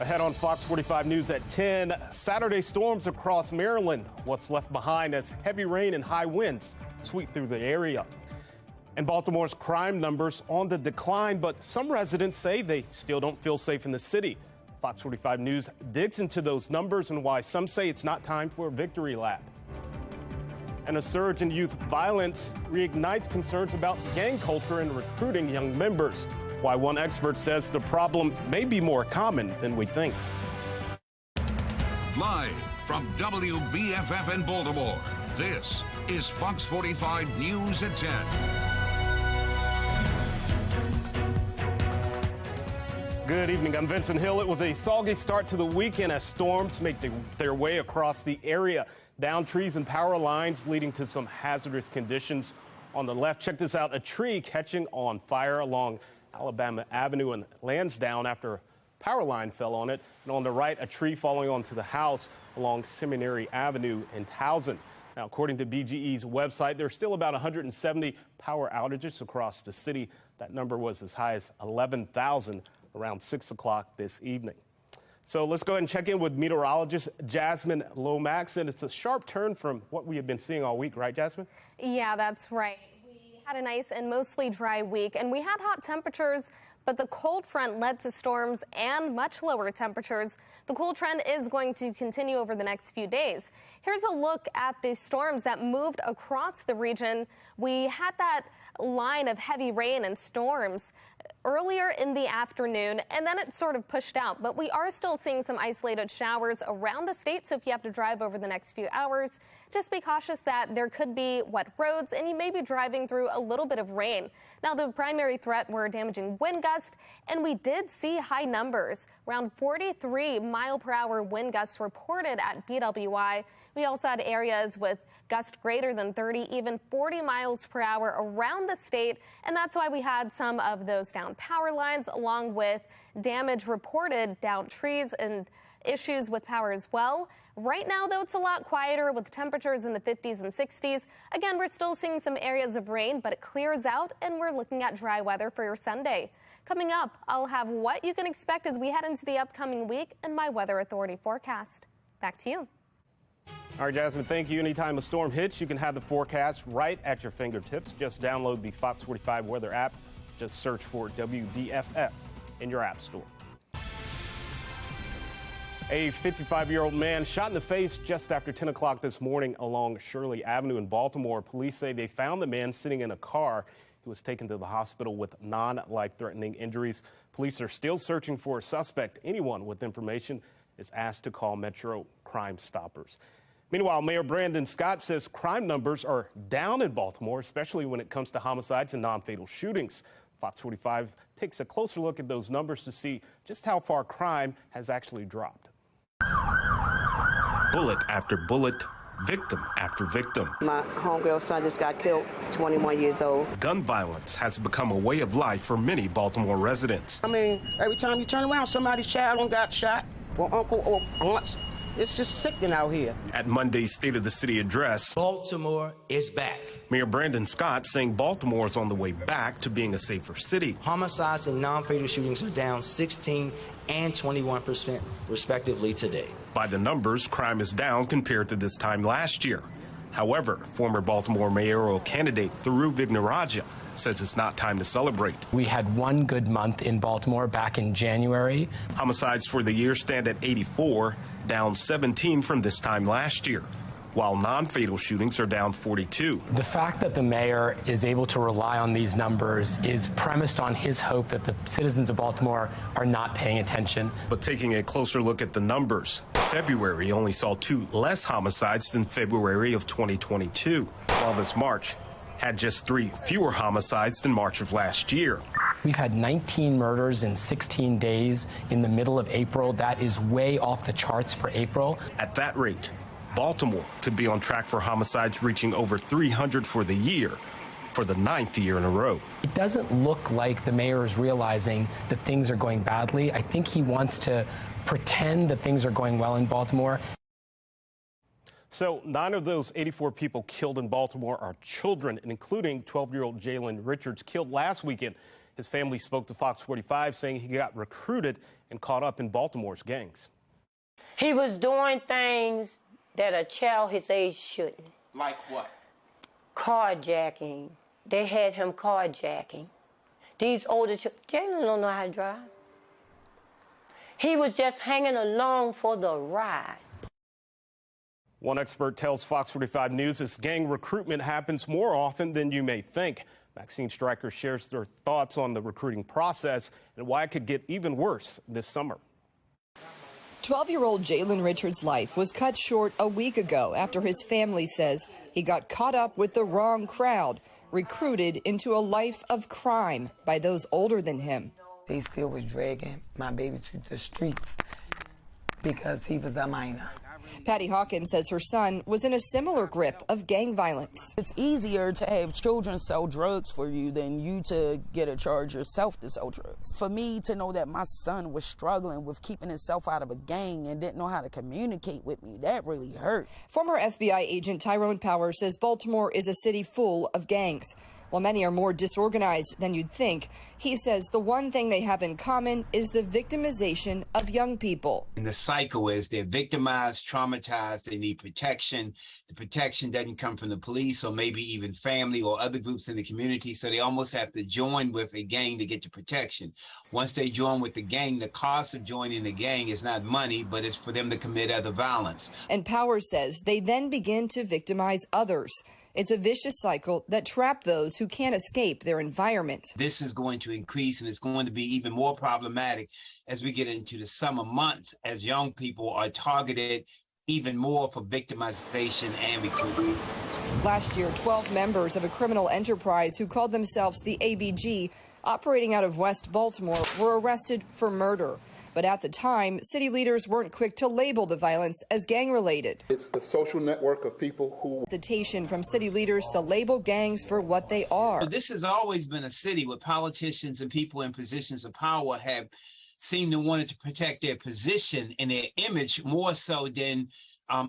Ahead on Fox 45 News at 10, Saturday storms across Maryland. What's left behind as heavy rain and high winds sweep through the area. And Baltimore's crime numbers on the decline, but some residents say they still don't feel safe in the city. Fox 45 News digs into those numbers and why some say it's not time for a victory lap. And a surge in youth violence reignites concerns about gang culture and recruiting young members. Why one expert says the problem may be more common than we think. Live from WBFF in Baltimore, this is Fox 45 News at 10. Good evening, I'm Vincent Hill. It was a soggy start to the weekend as storms make their way across the area. Down trees and power lines leading to some hazardous conditions. On the left, check this out, a tree catching on fire along Alabama Avenue in Lansdowne after a power line fell on it. And on the right, a tree falling onto the house along Seminary Avenue in Towson. Now, according to BGE's website, there's still about 170 power outages across the city. That number was as high as 11,000 around 6 o'clock this evening. So let's go ahead and check in with meteorologist Jasmine Lomax. And it's a sharp turn from what we have been seeing all week, right, Jasmine? Yeah, that's right. Had a nice and mostly dry week, and we had hot temperatures, but the cold front led to storms and much lower temperatures. The cool trend is going to continue over the next few days. Here's a look at the storms that moved across the region. We had that line of heavy rain and storms earlier in the afternoon, and then it sort of pushed out. But we are still seeing some isolated showers around the state, so if you have to drive over the next few hours, just be cautious that there could be wet roads and you may be driving through a little bit of rain. Now, the primary threat were damaging wind gusts, and we did see high numbers, around 43 mile-per-hour wind gusts reported at BWI. We also had areas with gusts greater than 30, even 40 miles per hour around the state, and that's why we had some of those down power lines, along with damage reported down trees and issues with power as well. Right now, though, it's a lot quieter with temperatures in the 50s and 60s. Again, we're still seeing some areas of rain, but it clears out, and we're looking at dry weather for your Sunday. Coming up, I'll have what you can expect as we head into the upcoming week and my Weather Authority forecast. Back to you. All right, Jasmine, thank you. Anytime a storm hits, you can have the forecast right at your fingertips. Just download the Fox 45 weather app. Just search for WBFF in your app store. A 55-year-old man shot in the face just after 10 o'clock this morning along Shirley Avenue in Baltimore. Police say they found the man sitting in a car. He was taken to the hospital with non-life-threatening injuries. Police are still searching for a suspect. Anyone with information is asked to call Metro Crime Stoppers. Meanwhile, Mayor Brandon Scott says crime numbers are down in Baltimore, especially when it comes to homicides and non-fatal shootings. Fox 45 takes a closer look at those numbers to see just how far crime has actually dropped. Bullet after bullet, victim after victim. My homegirl's son just got killed, 21 years old. Gun violence has become a way of life for many Baltimore residents. I mean, every time you turn around, somebody's child got shot, or uncle or aunts. It's just sickening out here. At Monday's State of the City address, Baltimore is back. Mayor Brandon Scott saying Baltimore is on the way back to being a safer city. Homicides and non-fatal shootings are down 16 and 21% respectively today. By the numbers, crime is down compared to this time last year. However, former Baltimore mayoral candidate Thuru Vignaraja says it's not time to celebrate. We had one good month in Baltimore back in January. Homicides for the year stand at 84, down 17 from this time last year, while non-fatal shootings are down 42. The fact that the mayor is able to rely on these numbers is premised on his hope that the citizens of Baltimore are not paying attention. But taking a closer look at the numbers, February only saw 2 less homicides than February of 2022, while this March had just 3 fewer homicides than March of last year. We've had 19 murders in 16 days in the middle of April. That is way off the charts for April. At that rate, Baltimore could be on track for homicides reaching over 300 for the year, for the 9th year in a row. It doesn't look like the mayor is realizing that things are going badly. I think he wants to pretend that things are going well in Baltimore. So 9 of those 84 people killed in Baltimore are children, including 12-year-old Jalen Richards, killed last weekend. His family spoke to Fox 45, saying he got recruited and caught up in Baltimore's gangs. He was doing things that a child his age shouldn't. Like what? Carjacking. They had him carjacking. These older children, Jalen don't know how to drive. He was just hanging along for the ride. One expert tells Fox 45 News this gang recruitment happens more often than you may think. Maxine Stryker shares their thoughts on the recruiting process and why it could get even worse this summer. 12-year-old Jalen Richards' life was cut short a week ago after his family says he got caught up with the wrong crowd, recruited into a life of crime by those older than him. They still was dragging my baby to the streets because he was a minor. Patty Hawkins says her son was in a similar grip of gang violence. It's easier to have children sell drugs for you than you to get a charge yourself to sell drugs. For me to know that my son was struggling with keeping himself out of a gang and didn't know how to communicate with me, that really hurt. Former FBI agent Tyrone Power says Baltimore is a city full of gangs. While many are more disorganized than you'd think, he says the one thing they have in common is the victimization of young people. And the cycle is they're victimized, traumatized, they need protection. The protection doesn't come from the police or maybe even family or other groups in the community, so they almost have to join with a gang to get the protection. Once they join with the gang, the cost of joining the gang is not money, but it's for them to commit other violence. And Power says they then begin to victimize others. It's a vicious cycle that traps those who can't escape their environment. This is going to increase, and it's going to be even more problematic as we get into the summer months, as young people are targeted even more for victimization and recruitment. Last year, 12 members of a criminal enterprise who called themselves the ABG, operating out of West Baltimore, were arrested for murder. But at the time, city leaders weren't quick to label the violence as gang-related. It's the social network of people who... Hesitation from city leaders to label gangs for what they are. This has always been a city where politicians and people in positions of power have seemed to want to protect their position and their image more so than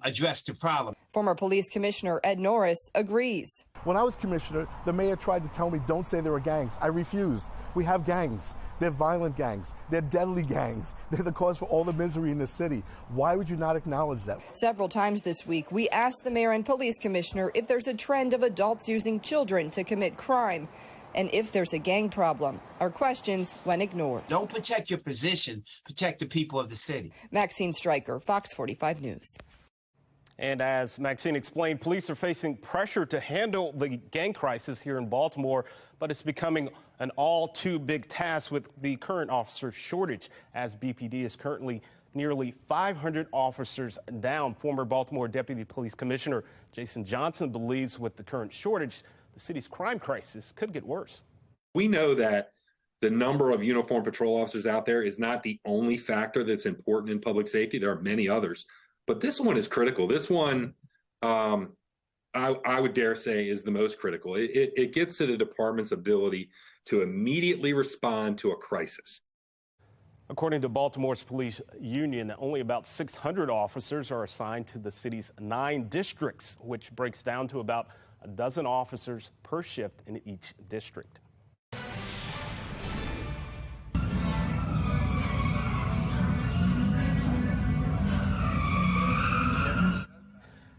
address the problem. Former police commissioner Ed Norris agrees. When I was commissioner, the mayor tried to tell me, don't say there were gangs. I refused. We have gangs. They're violent gangs. They're deadly gangs. They're the cause for all the misery in the city. Why would you not acknowledge that? Several times this week, we asked the mayor and police commissioner if there's a trend of adults using children to commit crime, and if there's a gang problem. Our questions went ignored. Don't protect your position, protect the people of the city. Maxine Stryker, Fox 45 News. And as Maxine explained, police are facing pressure to handle the gang crisis here in Baltimore, but it's becoming an all too big task with the current officer shortage, as BPD is currently nearly 500 officers down. Former Baltimore Deputy Police Commissioner Jason Johnson believes with the current shortage, the city's crime crisis could get worse. We know that the number of uniformed patrol officers out there is not the only factor that's important in public safety. There are many others. But this one is critical. This one, I would dare say, is the most critical. It gets to the department's ability to immediately respond to a crisis. According to Baltimore's police union, only about 600 officers are assigned to the city's 9 districts, which breaks down to about a dozen officers per shift in each district.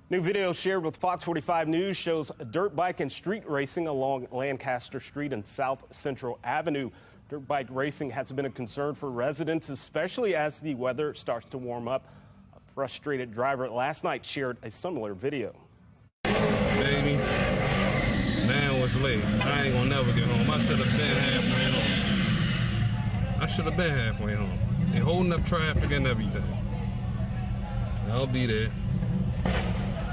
New video shared with Fox 45 News shows dirt bike and street racing along Lancaster Street and South Central Avenue. Dirt bike racing has been a concern for residents, especially as the weather starts to warm up. A frustrated driver last night shared a similar video. Baby, man was late. I ain't gonna never get home. I should have been halfway home. They holding up traffic and everything. I'll be there.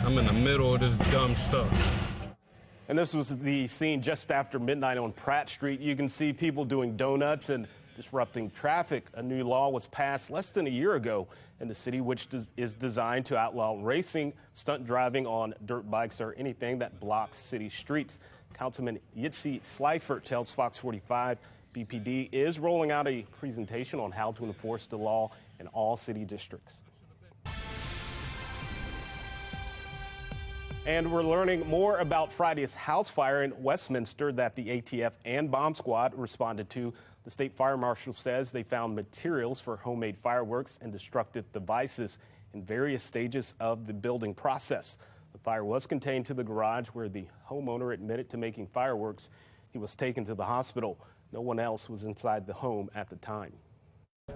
I'm in the middle of this dumb stuff. And this was the scene just after midnight on Pratt Street. You can see people doing donuts and disrupting traffic. A new law was passed less than a year ago in the city, which is designed to outlaw racing, stunt driving on dirt bikes, or anything that blocks city streets. Councilman Yitzi Slifer tells Fox 45 BPD is rolling out a presentation on how to enforce the law in all city districts. And we're learning more about Friday's house fire in Westminster that the ATF and bomb squad responded to The state fire marshal says they found materials for homemade fireworks and destructive devices in various stages of the building process. The fire was contained to the garage where the homeowner admitted to making fireworks. He was taken to the hospital. No one else was inside the home at the time.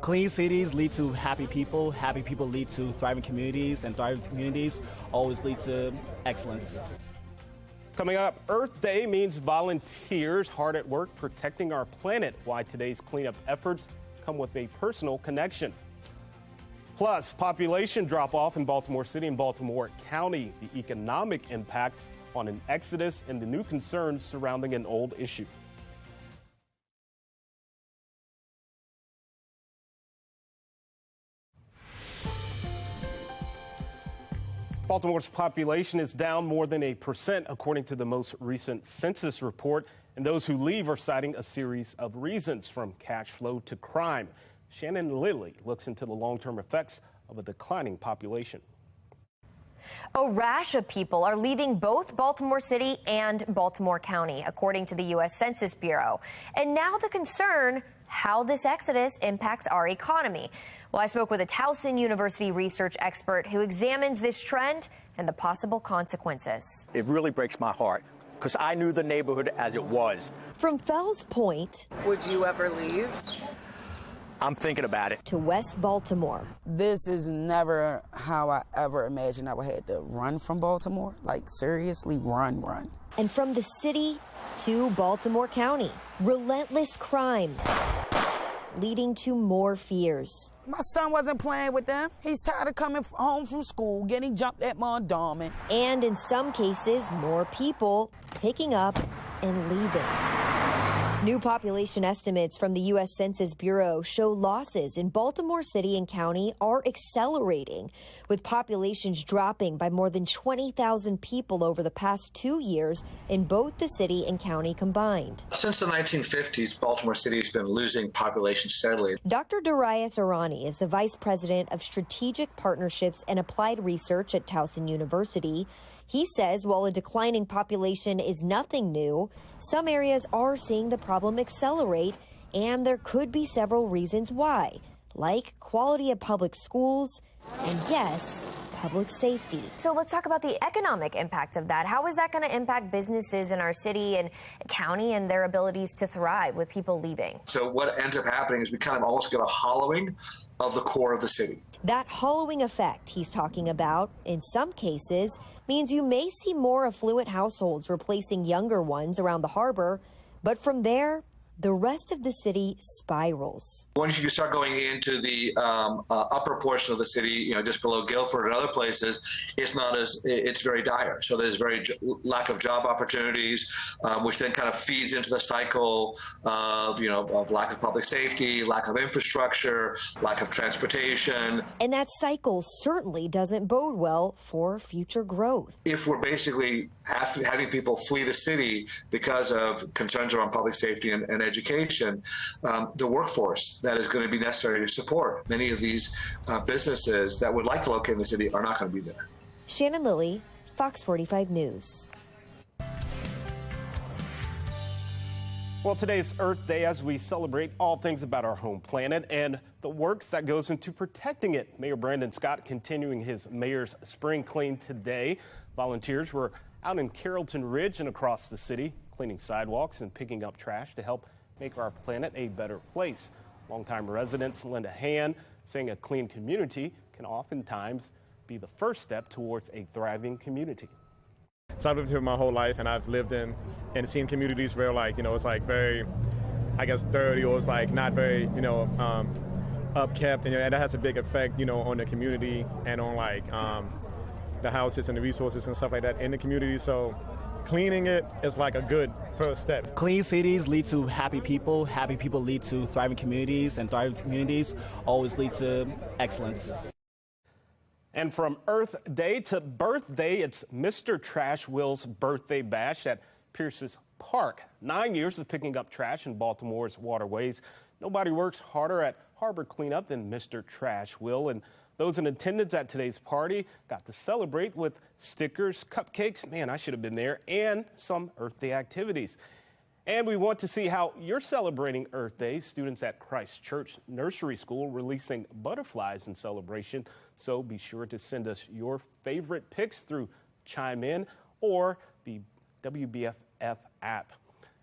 Clean cities lead to happy people lead to thriving communities, and thriving communities always lead to excellence. Coming up, Earth Day means volunteers hard at work protecting our planet. Why today's cleanup efforts come with a personal connection. Plus, population drop-off in Baltimore City and Baltimore County, the economic impact on an exodus, and the new concerns surrounding an old issue. Baltimore's population is down more than 1%, according to the most recent census report, and those who leave are citing a series of reasons, from cash flow to crime. Shannon Lilly looks into the long-term effects of a declining population. A rash of people are leaving both Baltimore City and Baltimore County, according to the U.S. Census Bureau. And now the concern, how this exodus impacts our economy. Well, I spoke with a Towson University research expert who examines this trend and the possible consequences. It really breaks my heart because I knew the neighborhood as it was. From Fells Point, would you ever leave? I'm thinking about it. To West Baltimore. This is never how I ever imagined I would have to run from Baltimore. Like, seriously, run. And from the city to Baltimore County, relentless crime leading to more fears. My son wasn't playing with them. He's tired of coming home from school, getting jumped at my endowment. And in some cases, more people picking up and leaving. New population estimates from the U.S. Census Bureau show losses in Baltimore City and County are accelerating, with populations dropping by more than 20,000 people over the past 2 years in both the city and county combined. Since the 1950s, Baltimore City has been losing population steadily. Dr. Darius Arani is the Vice President of Strategic Partnerships and Applied Research at Towson University. He says while a declining population is nothing new, some areas are seeing the problem accelerate, and there could be several reasons why, like quality of public schools and, yes, public safety. So let's talk about the economic impact of that. How is that going to impact businesses in our city and county and their abilities to thrive with people leaving? So what ends up happening is we kind of almost get a hollowing of the core of the city. That hollowing effect he's talking about, in some cases, means you may see more affluent households replacing younger ones around the harbor, but from there, the rest of the city spirals. Once you start going into the upper portion of the city, just below Guilford and other places, it's very dire. So there's lack of job opportunities, which then kind of feeds into the cycle of lack of public safety, lack of infrastructure, lack of transportation. And that cycle certainly doesn't bode well for future growth. If we're basically having people flee the city because of concerns around public safety and education, the workforce that is going to be necessary to support many of these businesses that would like to locate in the city are not going to be there. Shannon Lilly, Fox 45 News. Well, today's Earth Day as we celebrate all things about our home planet and the works that goes into protecting it. Mayor Brandon Scott continuing his mayor's spring clean today. Volunteers were out in Carrollton Ridge and across the city, cleaning sidewalks and picking up trash to help make our planet a better place. Longtime residents Linda Han saying a clean community can oftentimes be the first step towards a thriving community. So I've lived here my whole life, and I've lived in seen communities where it's like very, I guess, dirty, or it's like not very, upkept, and that has a big effect, on the community and on the houses and the resources and stuff like that in the community. So cleaning it is like a good first step. Clean cities lead to happy people lead to thriving communities, and thriving communities always lead to excellence. And from Earth Day to birthday, it's Mr. Trash Will's birthday bash at Pierce's Park. 9 years of picking up trash in Baltimore's waterways. Nobody works harder at harbor cleanup than Mr. Trash Will. And those in attendance at today's party got to celebrate with stickers, cupcakes, man, I should have been there, and some Earth Day activities. And we want to see how you're celebrating Earth Day. Students at Christ Church Nursery School releasing butterflies in celebration. So be sure to send us your favorite pics through Chime In or the WBFF app.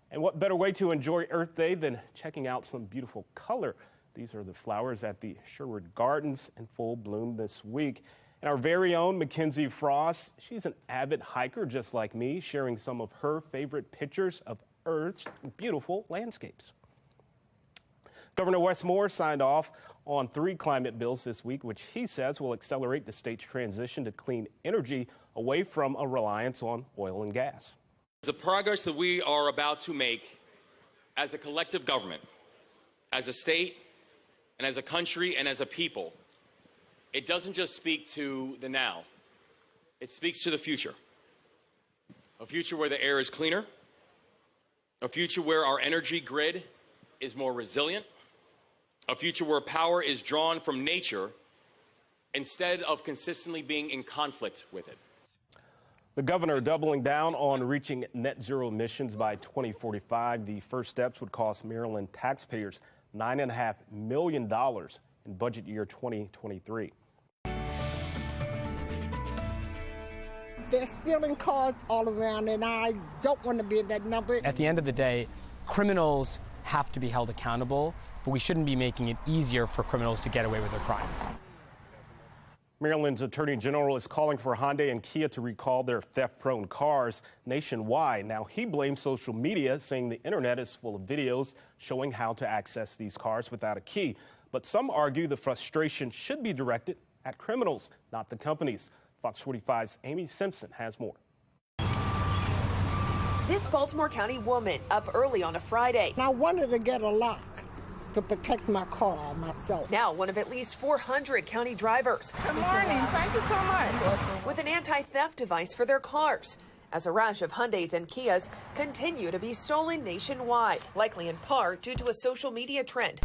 And what better way to enjoy Earth Day than checking out some beautiful color? These are the flowers at the Sherwood Gardens in full bloom this week. And our very own Mackenzie Frost, she's an avid hiker just like me, sharing some of her favorite pictures of Earth's beautiful landscapes. Governor Wes Moore signed off on 3 climate bills this week, which he says will accelerate the state's transition to clean energy away from a reliance on oil and gas. The progress that we are about to make as a collective government, as a state, and as a country, and as a people, it doesn't just speak to the now, it speaks to the future. A future where the air is cleaner, a future where our energy grid is more resilient, a future where power is drawn from nature instead of consistently being in conflict with it. The governor doubling down on reaching net zero emissions by 2045. The first steps would cost Maryland taxpayers $9.5 million in budget year 2023. They're stealing cars all around, and I don't want to be in that number. At the end of the day, criminals have to be held accountable, but we shouldn't be making it easier for criminals to get away with their crimes. Maryland's Attorney General is calling for Hyundai and Kia to recall their theft-prone cars nationwide. Now, he blames social media, saying the internet is full of videos showing how to access these cars without a key. But some argue the frustration should be directed at criminals, not the companies. Fox 45's Amy Simpson has more. This Baltimore County woman up early on a Friday. I wanted to get a lock to protect my car myself. Now one of at least 400 county drivers. Good morning. Thank you so much. With an anti-theft device for their cars, as a rash of Hyundais and Kias continue to be stolen nationwide, likely in part due to a social media trend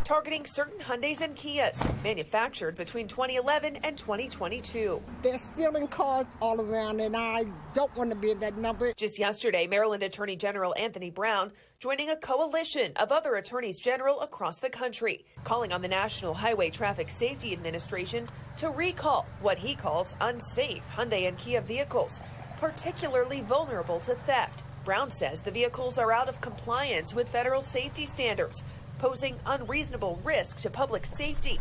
targeting certain Hyundais and Kias manufactured between 2011 and 2022. They're stealing cars all around, and I don't want to be in that number. Just yesterday, Maryland Attorney General Anthony Brown joining a coalition of other attorneys general across the country, calling on the National Highway Traffic Safety Administration to recall what he calls unsafe Hyundai and Kia vehicles, particularly vulnerable to theft. Brown says the vehicles are out of compliance with federal safety standards, posing unreasonable risk to public safety.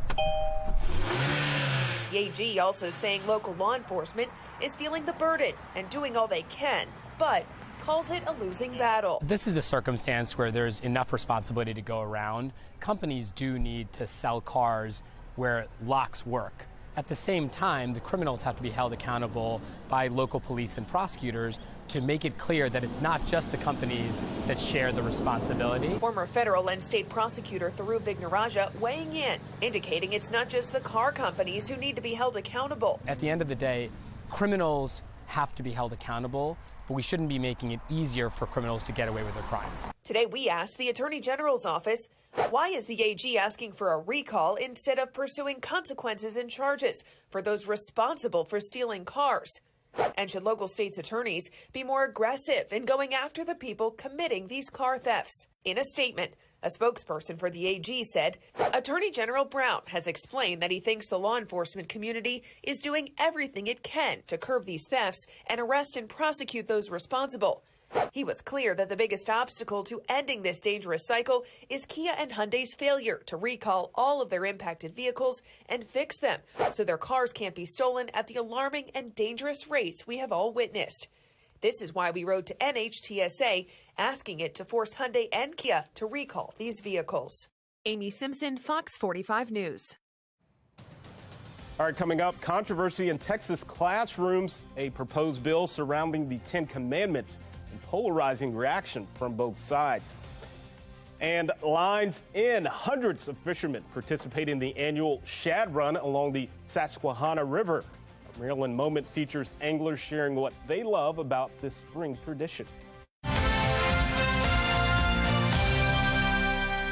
The AG also saying local law enforcement is feeling the burden and doing all they can, but calls it a losing battle. This is a circumstance where there's enough responsibility to go around. Companies do need to sell cars where locks work. At the same time, the criminals have to be held accountable by local police and prosecutors to make it clear that it's not just the companies that share the responsibility. Former federal and state prosecutor Tharu Vignaraja weighing in, indicating it's not just the car companies who need to be held accountable. At the end of the day, criminals have to be held accountable, but we shouldn't be making it easier for criminals to get away with their crimes. Today, we asked the Attorney General's office, why is the AG asking for a recall instead of pursuing consequences and charges for those responsible for stealing cars? And should local states' attorneys be more aggressive in going after the people committing these car thefts? In a statement, a spokesperson for the AG said, Attorney General Brown has explained that he thinks the law enforcement community is doing everything it can to curb these thefts and arrest and prosecute those responsible. He was clear that the biggest obstacle to ending this dangerous cycle is Kia and Hyundai's failure to recall all of their impacted vehicles and fix them so their cars can't be stolen at the alarming and dangerous rates we have all witnessed. This is why we wrote to NHTSA asking it to force Hyundai and Kia to recall these vehicles. Amy Simpson, Fox 45 News. All right, coming up, controversy in Texas classrooms, a proposed bill surrounding the 10 Commandments, and polarizing reaction from both sides. And lines in, hundreds of fishermen participate in the annual Shad Run along the Susquehanna River. A Maryland Moment features anglers sharing what they love about this spring tradition.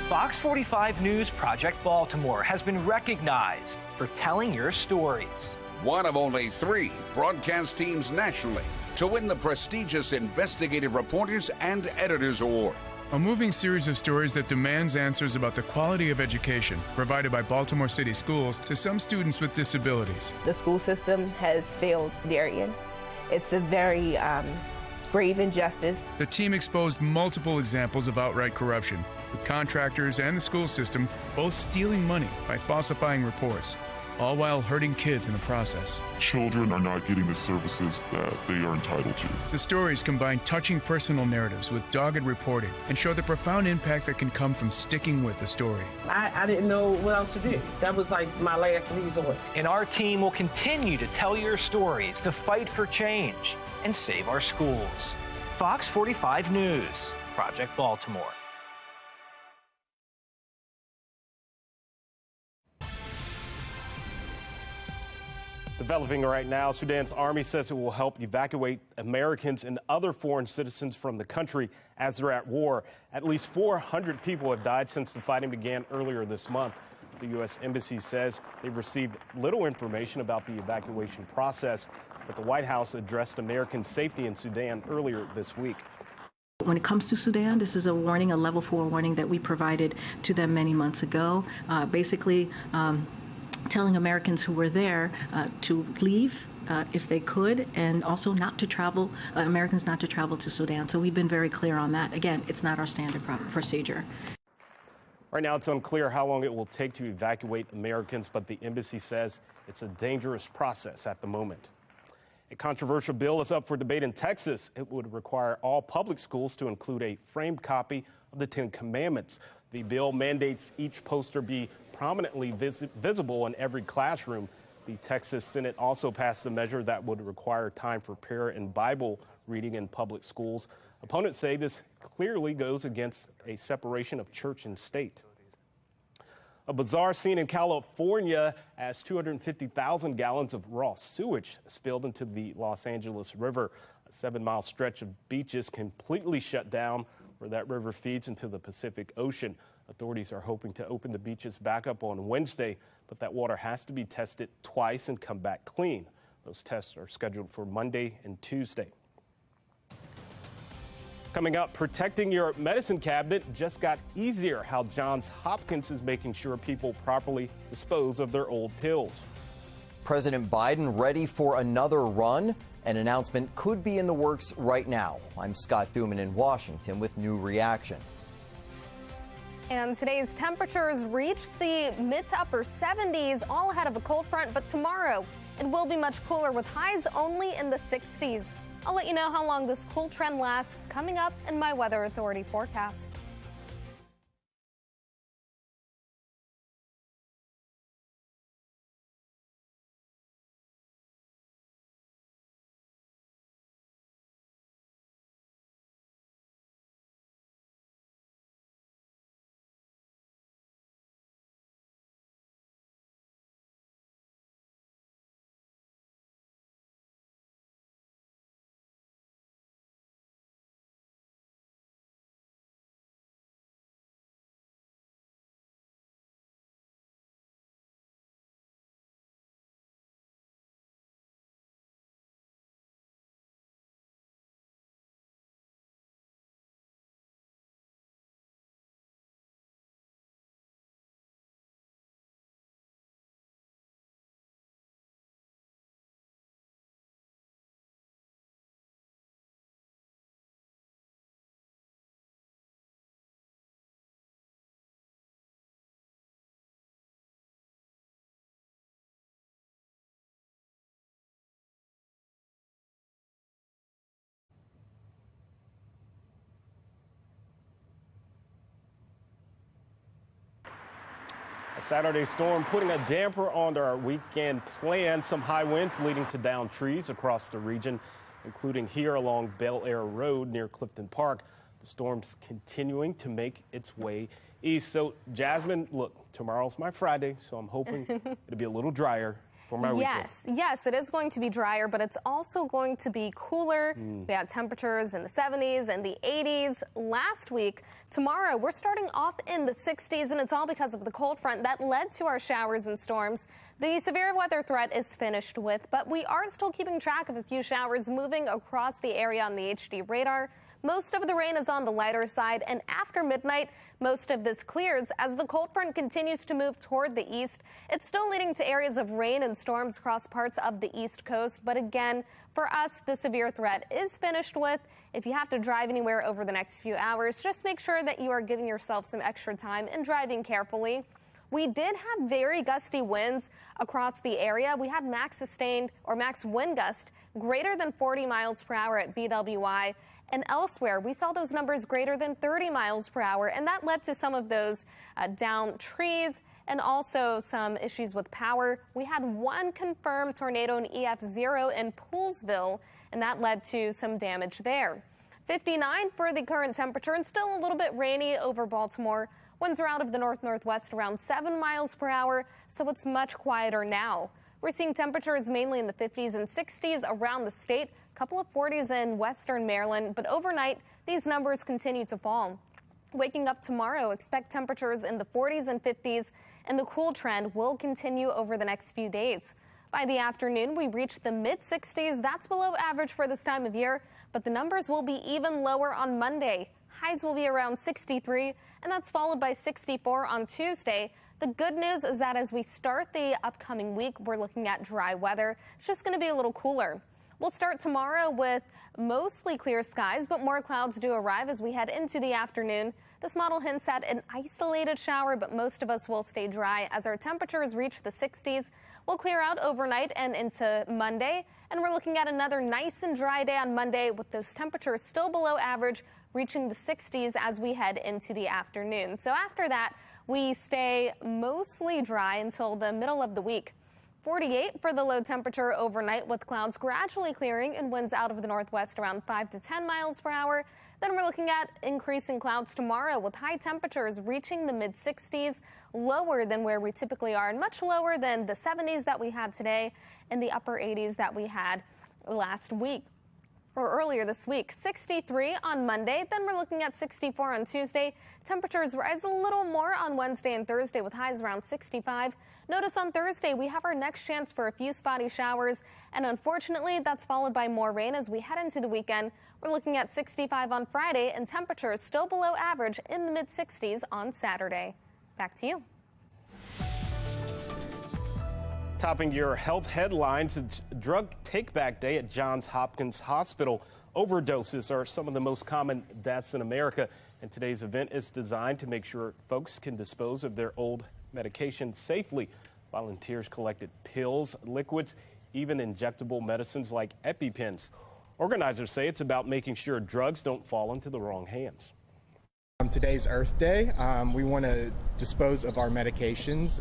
Fox 45 News Project Baltimore has been recognized for telling your stories. One of only 3 broadcast teams nationally to win the prestigious Investigative Reporters and Editors Award. A moving series of stories that demands answers about the quality of education provided by Baltimore City Schools to some students with disabilities. The school system has failed Darien. It's a very grave injustice. The team exposed multiple examples of outright corruption, with contractors and the school system both stealing money by falsifying reports, all while hurting kids in the process. Children are not getting the services that they are entitled to. The stories combine touching personal narratives with dogged reporting and show the profound impact that can come from sticking with the story. I didn't know what else to do. That was like my last resort. And our team will continue to tell your stories, to fight for change, and save our schools. Fox 45 News, Project Baltimore. Developing right now, Sudan's army says it will help evacuate Americans and other foreign citizens from the country as they're at war. At least 400 people have died since the fighting began earlier this month. The U.S. Embassy says they've received little information about the evacuation process, but the White House addressed American safety in Sudan earlier this week. When it comes to Sudan, this is a warning, a level 4 warning that we provided to them many months ago. Basically, telling Americans who were there to leave if they could, and also not to travel, Americans not to travel to Sudan. So we've been very clear on that. Again, it's not our standard procedure. Right now, it's unclear how long it will take to evacuate Americans, but the embassy says it's a dangerous process at the moment. A controversial bill is up for debate in Texas. It would require all public schools to include a framed copy of the 10 Commandments. The bill mandates each poster be prominently visible in every classroom. The Texas Senate also passed a measure that would require time for prayer and Bible reading in public schools. Opponents say this clearly goes against a separation of church and state. A bizarre scene in California as 250,000 gallons of raw sewage spilled into the Los Angeles River. A 7-mile stretch of beaches completely shut down where that river feeds into the Pacific Ocean. Authorities are hoping to open the beaches back up on Wednesday, but that water has to be tested twice and come back clean. Those tests are scheduled for Monday and Tuesday. Coming up, protecting your medicine cabinet just got easier. How Johns Hopkins is making sure people properly dispose of their old pills. President Biden ready for another run? An announcement could be in the works right now. I'm Scott Thuman in Washington with New Reaction. And today's temperatures reached the mid to upper 70s, all ahead of a cold front. But tomorrow, it will be much cooler with highs only in the 60s. I'll let you know how long this cool trend lasts coming up in my Weather Authority forecast. A Saturday storm putting a damper on our weekend plan. Some high winds leading to downed trees across the region, including here along Bel Air Road near Clifton Park. The storm's continuing to make its way east. So, Jasmine, look, tomorrow's my Friday, so I'm hoping it'll be a little drier for my weekend. Yes, it is going to be drier, but it's also going to be cooler. We had temperatures in the 70s and the 80s last week. Tomorrow, we're starting off in the 60s, and it's all because of the cold front that led to our showers and storms. The severe weather threat is finished with, but we are still keeping track of a few showers moving across the area on the HD radar. Most of the rain is on the lighter side, and after midnight, most of this clears as the cold front continues to move toward the east. It's still leading to areas of rain and storms across parts of the east coast, but again, for us, the severe threat is finished with. If you have to drive anywhere over the next few hours, just make sure that you are giving yourself some extra time and driving carefully. We did have very gusty winds across the area. We had max wind gust greater than 40 miles per hour at BWI. And elsewhere, we saw those numbers greater than 30 miles per hour, and that led to some of those downed trees and also some issues with power. We had one confirmed tornado in EF0 in Poolsville, and that led to some damage there. 59 for the current temperature, and still a little bit rainy over Baltimore. Winds are out of the north-northwest around 7 miles per hour, so it's much quieter now. We're seeing temperatures mainly in the 50s and 60s around the state. Couple of 40s in western Maryland, but overnight, these numbers continue to fall. Waking up tomorrow, expect temperatures in the 40s and 50s, and the cool trend will continue over the next few days. By the afternoon, we reach the mid-60s. That's below average for this time of year, but the numbers will be even lower on Monday. Highs will be around 63, and that's followed by 64 on Tuesday. The good news is that as we start the upcoming week, we're looking at dry weather. It's just going to be a little cooler. We'll start tomorrow with mostly clear skies, but more clouds do arrive as we head into the afternoon. This model hints at an isolated shower, but most of us will stay dry as our temperatures reach the 60s. We'll clear out overnight and into Monday, and we're looking at another nice and dry day on Monday with those temperatures still below average, reaching the 60s as we head into the afternoon. So after that, we stay mostly dry until the middle of the week. 48 for the low temperature overnight with clouds gradually clearing and winds out of the northwest around 5 to 10 miles per hour. Then we're looking at increasing clouds tomorrow with high temperatures reaching the mid-60s, lower than where we typically are and much lower than the 70s that we had today and the upper 80s that we had last week. Or earlier this week. 63 on Monday, then we're looking at 64 on Tuesday. Temperatures rise a little more on Wednesday and Thursday with highs around 65. Notice on Thursday we have our next chance for a few spotty showers, and unfortunately that's followed by more rain as we head into the weekend. We're looking at 65 on Friday and temperatures still below average in the mid-60s on Saturday. Back to you. Topping your health headlines, it's Drug Take-Back Day at Johns Hopkins Hospital. Overdoses are some of the most common deaths in America, and today's event is designed to make sure folks can dispose of their old medication safely. Volunteers collected pills, liquids, even injectable medicines like EpiPens. Organizers say it's about making sure drugs don't fall into the wrong hands. Today's Earth Day. We want to dispose of our medications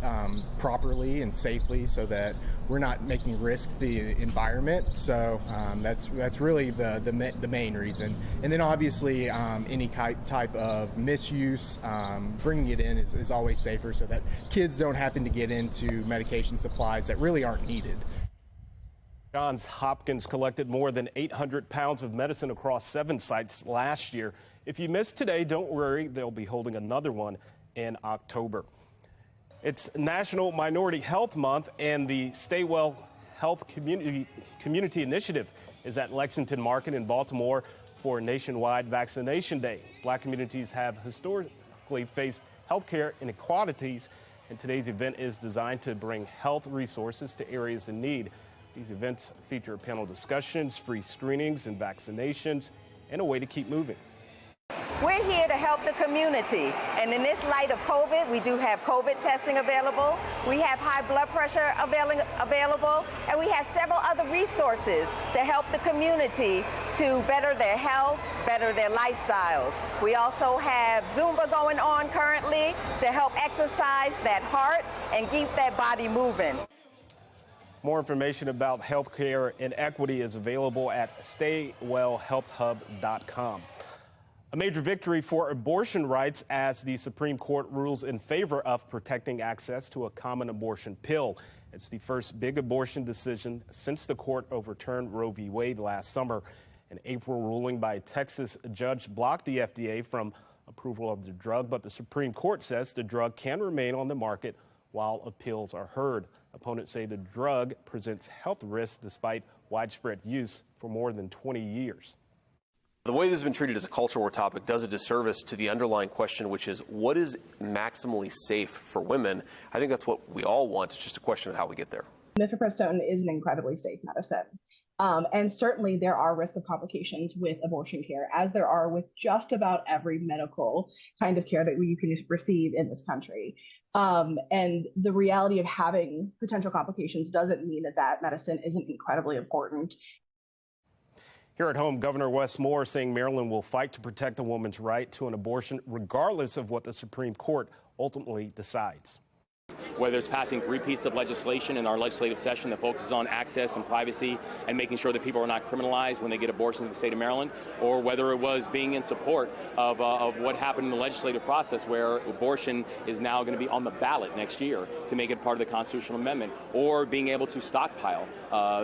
properly and safely so that we're not making risk the environment. So that's really the main reason. And then obviously any type of misuse, bringing it in is always safer so that kids don't happen to get into medication supplies that really aren't needed. Johns Hopkins collected more than 800 pounds of medicine across 7 sites last year. If you missed today, don't worry, they'll be holding another one in October. It's National Minority Health Month, and the Stay Well Health Community Initiative is at Lexington Market in Baltimore for Nationwide Vaccination Day. Black communities have historically faced healthcare inequalities, and today's event is designed to bring health resources to areas in need. These events feature panel discussions, free screenings and vaccinations, and a way to keep moving. We're here to help the community, and in this light of COVID, we do have COVID testing available, we have high blood pressure available, and we have several other resources to help the community to better their health, better their lifestyles. We also have Zumba going on currently to help exercise that heart and keep that body moving. More information about healthcare inequity is available at staywellhealthhub.com. A major victory for abortion rights as the Supreme Court rules in favor of protecting access to a common abortion pill. It's the first big abortion decision since the court overturned Roe v. Wade last summer. An April ruling by a Texas judge blocked the FDA from approval of the drug, but the Supreme Court says the drug can remain on the market while appeals are heard. Opponents say the drug presents health risks despite widespread use for more than 20 years. The way this has been treated as a culture war topic does a disservice to the underlying question, which is what is maximally safe for women? I think that's what we all want. It's just a question of how we get there. Mifepristone is an incredibly safe medicine. And certainly there are risks of complications with abortion care, as there are with just about every medical kind of care that you can receive in this country. And the reality of having potential complications doesn't mean that that medicine isn't incredibly important. Here at home, Governor Wes Moore saying Maryland will fight to protect a woman's right to an abortion, regardless of what the Supreme Court ultimately decides. Whether it's passing 3 pieces of legislation in our legislative session that focuses on access and privacy and making sure that people are not criminalized when they get abortions in the state of Maryland, or whether it was being in support of what happened in the legislative process where abortion is now going to be on the ballot next year to make it part of the constitutional amendment, or being able to stockpile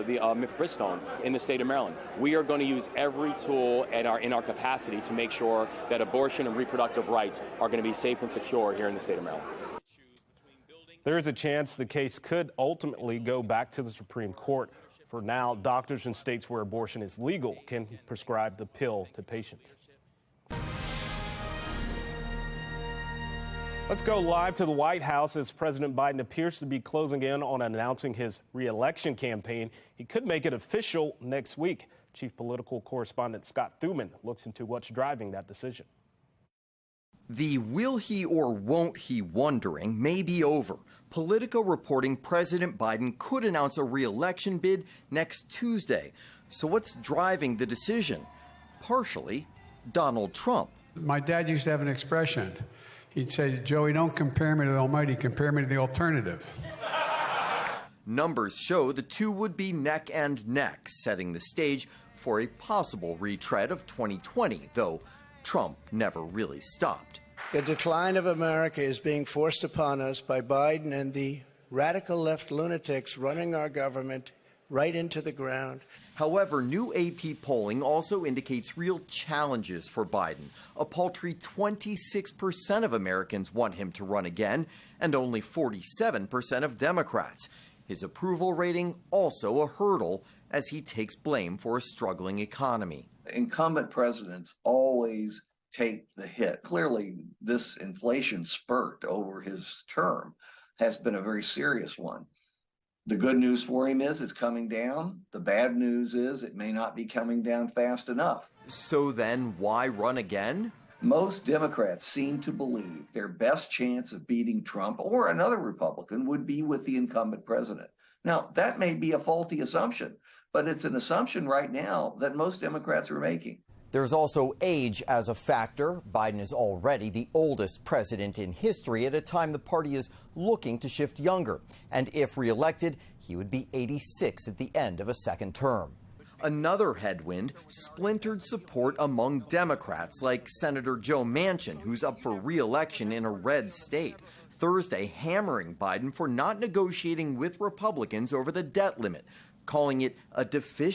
the mifepristone in the state of Maryland. We are going to use every tool in our capacity to make sure that abortion and reproductive rights are going to be safe and secure here in the state of Maryland. There is a chance the case could ultimately go back to the Supreme Court. For now, doctors in states where abortion is legal can prescribe the pill to patients. Let's go live to the White House as President Biden appears to be closing in on announcing his re-election campaign. He could make it official next week. Chief political correspondent Scott Thuman looks into what's driving that decision. The will he or won't he wondering may be over. Politico reporting President Biden could announce a re-election bid next Tuesday. So what's driving the decision? Partially, Donald Trump. My dad used to have an expression. He'd say, Joey, don't compare me to the Almighty, compare me to the alternative. Numbers show the two would be neck and neck, setting the stage for a possible retread of 2020, though Trump never really stopped. The decline of America is being forced upon us by Biden and the radical left lunatics running our government right into the ground. However, new AP polling also indicates real challenges for Biden. A paltry 26% of Americans want him to run again, and only 47% of Democrats. His approval rating also a hurdle as he takes blame for a struggling economy. Incumbent presidents always take the hit. Clearly, this inflation spurt over his term has been a very serious one. The good news for him is it's coming down. The bad news is it may not be coming down fast enough. So then why run again? Most Democrats seem to believe their best chance of beating Trump or another Republican would be with the incumbent president. Now, that may be a faulty assumption, but it's an assumption right now that most Democrats are making. There's also age as a factor. Biden is already the oldest president in history at a time the party is looking to shift younger. And if reelected, he would be 86 at the end of a second term. Another headwind, splintered support among Democrats like Senator Joe Manchin, who's up for re-election in a red state. Thursday hammering Biden for not negotiating with Republicans over the debt limit, calling it a deficient